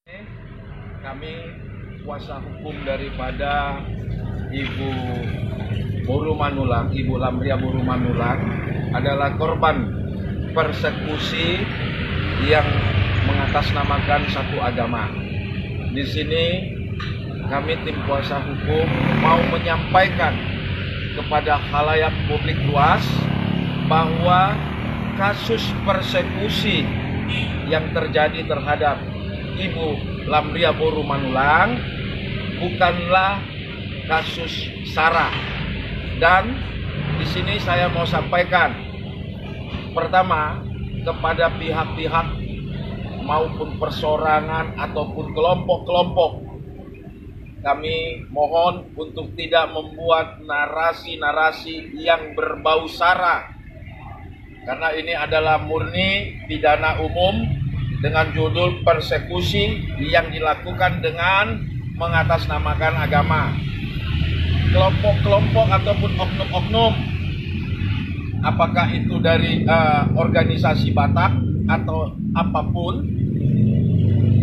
Kami kuasa hukum daripada Ibu Buru Manulang, Ibu Lamria Buru Manulang adalah korban persekusi yang mengatasnamakan satu agama. Di sini kami tim kuasa hukum mau menyampaikan kepada khalayak publik luas bahwa kasus persekusi yang terjadi terhadap Ibu Lamria Buru Manulang bukanlah kasus SARA. Dan di sini saya mau sampaikan pertama kepada pihak-pihak maupun persorangan ataupun kelompok-kelompok, kami mohon untuk tidak membuat narasi-narasi yang berbau SARA, karena ini adalah murni pidana umum dengan judul persekusi yang dilakukan dengan mengatasnamakan agama. Kelompok-kelompok ataupun oknum-oknum, apakah itu dari organisasi Batak atau apapun,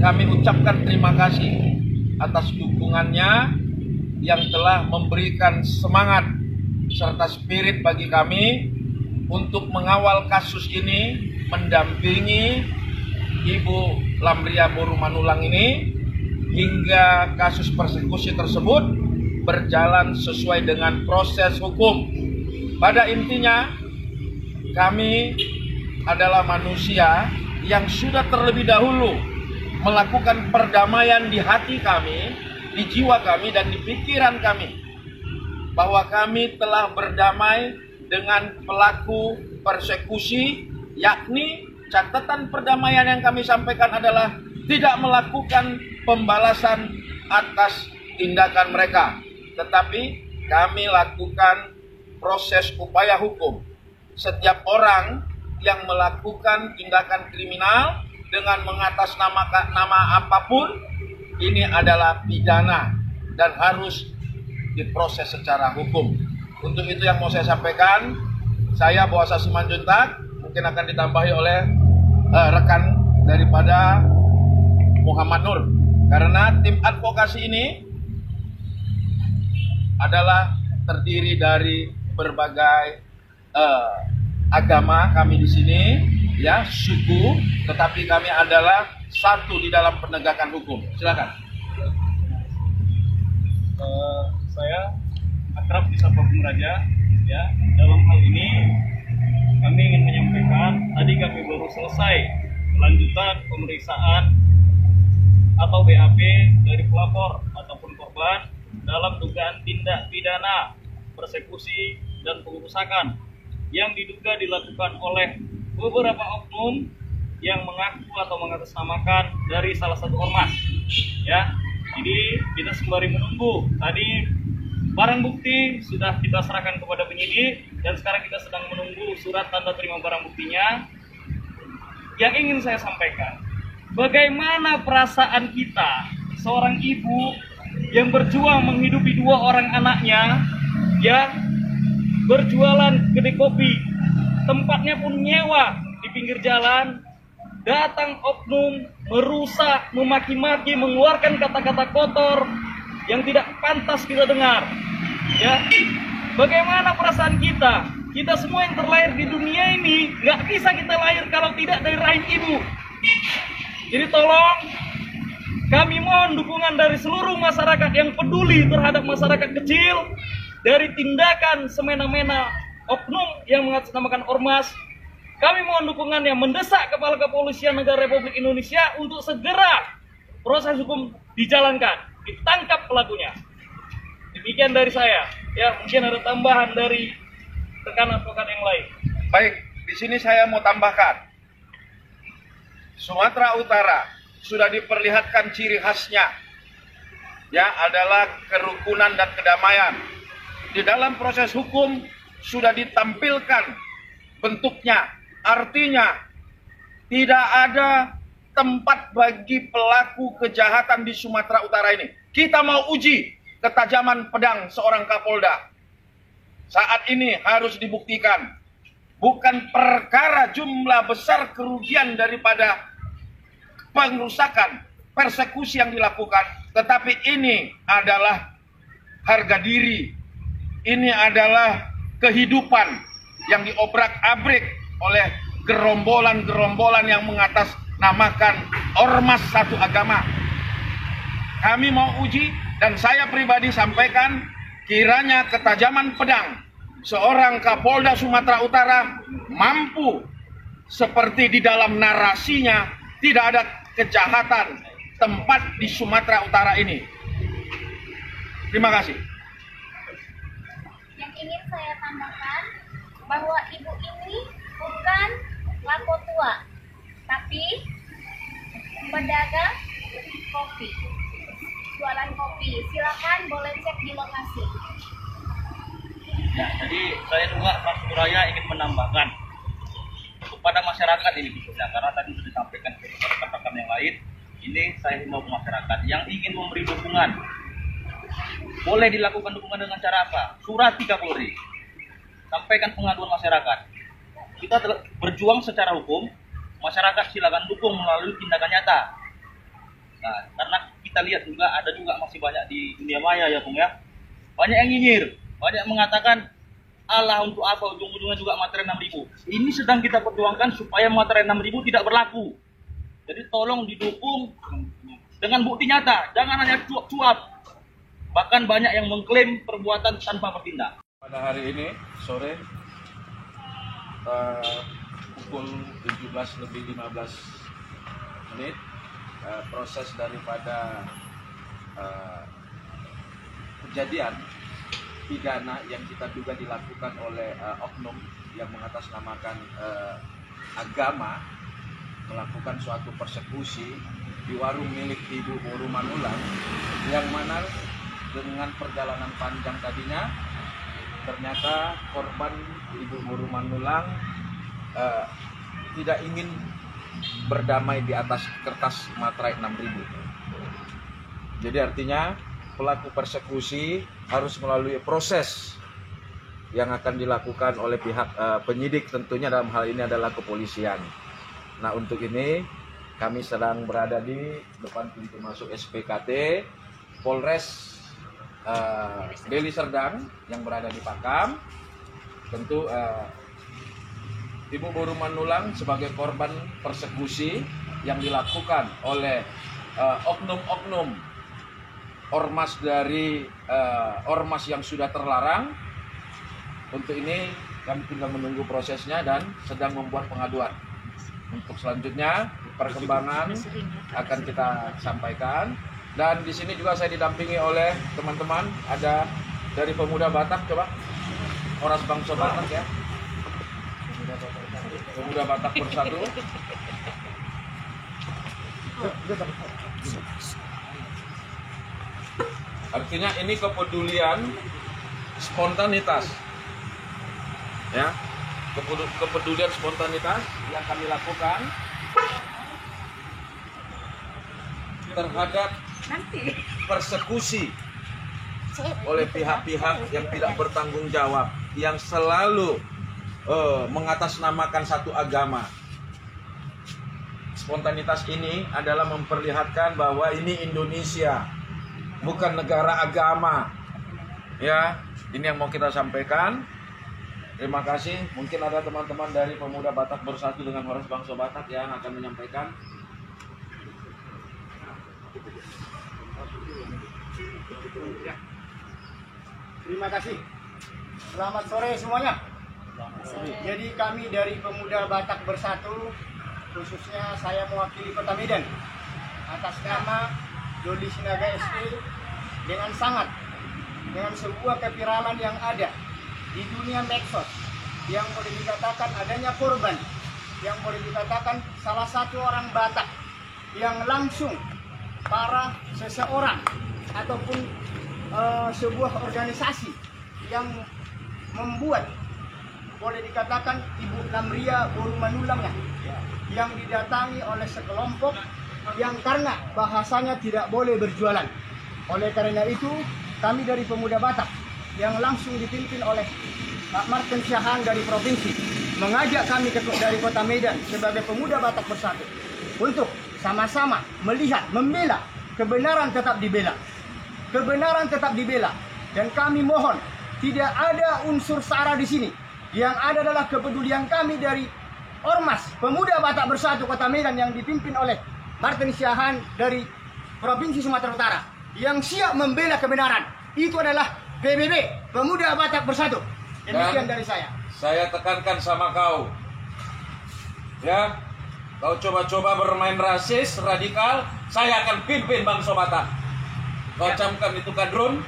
kami ucapkan terima kasih atas dukungannya yang telah memberikan semangat serta spirit bagi kami untuk mengawal kasus ini, mendampingi Ibu Lamria Buru Manulang ini hingga kasus persekusi tersebut berjalan sesuai dengan proses hukum. Pada intinya, kami adalah manusia yang sudah terlebih dahulu melakukan perdamaian di hati kami, di jiwa kami, dan di pikiran kami, bahwa kami telah berdamai dengan pelaku persekusi, yakni catatan perdamaian yang kami sampaikan adalah tidak melakukan pembalasan atas tindakan mereka, tetapi kami lakukan proses upaya hukum. Setiap orang yang melakukan tindakan kriminal dengan mengatasnamakan nama apapun, ini adalah pidana dan harus diproses secara hukum. Untuk itu yang mau saya sampaikan, saya Boasa Simanjuntak, mungkin akan ditambahi oleh rekan daripada Muhammad Nur, karena tim advokasi ini adalah terdiri dari berbagai agama kami di sini, ya, suku, tetapi kami adalah satu di dalam penegakan hukum. Silakan. Saya akrab disapa Bung Raja, ya. Dalam hal ini kami ingin menyampaikan, tadi kami baru selesai kelanjutan pemeriksaan atau BAP dari pelapor ataupun korban dalam dugaan tindak pidana persekusi dan pengerusakan yang diduga dilakukan oleh beberapa oknum yang mengaku atau mengatasnamakan dari salah satu ormas, ya. Jadi kita sembari menunggu, tadi barang bukti sudah kita serahkan kepada penyidik dan sekarang kita sedang menunggu surat tanda terima barang buktinya. Yang ingin saya sampaikan, bagaimana perasaan kita, seorang ibu yang berjuang menghidupi dua orang anaknya, ya, berjualan kedai kopi, tempatnya pun nyewa di pinggir jalan, datang oknum, merusak, memaki-maki, mengeluarkan kata-kata kotor yang tidak pantas kita dengar, ya. Bagaimana perasaan kita? Kita semua yang terlahir di dunia ini nggak bisa kita lahir kalau tidak dari rahim ibu. Jadi tolong, kami mohon dukungan dari seluruh masyarakat yang peduli terhadap masyarakat kecil, dari tindakan semena-mena oknum yang mengatasnamakan ormas. Kami mohon dukungannya, mendesak Kepala Kepolisian Negara Republik Indonesia untuk segera proses hukum dijalankan, ditangkap pelakunya. Demikian dari saya. Ya, mungkin ada tambahan dari rekan advokat yang lain. Baik, di sini saya mau tambahkan. Sumatera Utara sudah diperlihatkan ciri khasnya, ya, adalah kerukunan dan kedamaian. Di dalam proses hukum sudah ditampilkan bentuknya. Artinya tidak ada tempat bagi pelaku kejahatan di Sumatera Utara ini. Kita mau uji ketajaman pedang seorang Kapolda. Saat ini harus dibuktikan. Bukan perkara jumlah besar kerugian daripada pengerusakan, persekusi yang dilakukan, tetapi ini adalah harga diri, ini adalah kehidupan yang diobrak-abrik oleh gerombolan-gerombolan yang mengatasnamakan ormas satu agama. Kami mau uji, dan saya pribadi sampaikan, kiranya ketajaman pedang seorang Kapolda Sumatera Utara mampu seperti di dalam narasinya tidak ada kejahatan tempat di Sumatera Utara ini. Terima kasih. Yang ingin saya tambahkan bahwa ibu ini bukan lapo tua, tapi pedagang kopi, jualan kopi. Silakan boleh cek di lokasi. Ya, jadi saya juga Mas Suraya ingin menambahkan kepada masyarakat ini khususnya, karena tadi sudah disampaikan kepada rekan-rekan yang lain. Ini saya himbau ke masyarakat yang ingin memberi dukungan, boleh dilakukan dukungan dengan cara apa? Surati Kapolri, sampaikan pengaduan masyarakat. Kita berjuang secara hukum, masyarakat silakan dukung melalui tindakan nyata. Nah, karena kita lihat juga ada juga masih banyak di dunia maya ya Bung ya, banyak yang nyinyir, banyak yang mengatakan Allah untuk apa, ujung-ujungnya juga materai 6.000. Ini sedang kita perjuangkan supaya materai 6.000 tidak berlaku. Jadi tolong didukung dengan bukti nyata, jangan hanya cuap-cuap. Bahkan banyak yang mengklaim perbuatan tanpa bertindak. Pada hari ini sore pukul 17:15 proses daripada kejadian pidana yang kita duga dilakukan oleh oknum yang mengatasnamakan agama melakukan suatu persekusi di warung milik Ibu Boru Manulang, yang mana dengan perjalanan panjang tadinya ternyata korban Ibu Boru Manulang tidak ingin berdamai di atas kertas materai 6.000. Jadi artinya pelaku persekusi harus melalui proses yang akan dilakukan oleh pihak penyidik, tentunya dalam hal ini adalah kepolisian. Nah, untuk ini kami sedang berada di depan pintu masuk SPKT Polres Deli Serdang yang berada di Pakam. Tentu Ibu Boru Manulang sebagai korban persekusi yang dilakukan oleh oknum-oknum ormas dari ormas yang sudah terlarang. Untuk ini kami tinggal menunggu prosesnya dan sedang membuat pengaduan. Untuk selanjutnya perkembangan akan kita sampaikan. Dan di sini juga saya didampingi oleh teman-teman, ada dari Pemuda Batak, coba Ormas Bangsa Batak ya, Pemuda Batak Bersatu. Artinya ini kepedulian spontanitas, ya, kepedulian spontanitas yang kami lakukan terhadap persekusi oleh pihak-pihak yang tidak bertanggung jawab, yang selalu mengatasnamakan satu agama. Spontanitas ini adalah memperlihatkan bahwa ini Indonesia, bukan negara agama. Ya, ini yang mau kita sampaikan. Terima kasih. Mungkin ada teman-teman dari Pemuda Batak Bersatu dengan Ormas Bangsa Batak yang akan menyampaikan. Terima kasih. Selamat sore semuanya. Jadi kami dari Pemuda Batak Bersatu, khususnya saya mewakili Kota Medan, atas nama Dodi Sinaga SE, dengan sebuah keviralan yang ada di dunia medsos, yang boleh dikatakan adanya korban, yang boleh dikatakan salah satu orang Batak yang langsung para seseorang ataupun sebuah organisasi yang membuat, boleh dikatakan Ibu Lamria Boru Manulang yang didatangi oleh sekelompok yang karena bahasanya tidak boleh berjualan. Oleh karena itu kami dari Pemuda Batak yang langsung dipimpin oleh Pak Martin Syahan dari provinsi mengajak kami dari Kota Medan sebagai Pemuda Batak Bersatu untuk sama-sama melihat, membela, kebenaran tetap dibela. Kebenaran tetap dibela. Dan kami mohon, tidak ada unsur SARA di sini. Yang ada adalah kepedulian kami dari Ormas Pemuda Batak Bersatu Kota Medan yang dipimpin oleh Martin Siahaan dari Provinsi Sumatera Utara. Yang siap membela kebenaran. Itu adalah PBB, Pemuda Batak Bersatu. Demikian dari saya. Saya tekankan sama kau. Ya, kau coba-coba bermain rasis, radikal, saya akan pimpin Bangsa Batak. Kau camkan itu kadrun,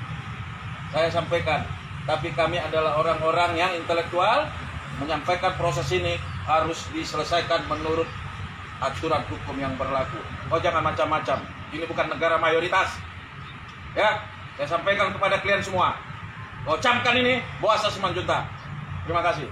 saya sampaikan. Tapi kami adalah orang-orang yang intelektual, menyampaikan proses ini harus diselesaikan menurut aturan hukum yang berlaku. Kau jangan macam-macam. Ini bukan negara mayoritas. Ya, saya sampaikan kepada kalian semua. Kau camkan ini, bawa 1 juta. Terima kasih.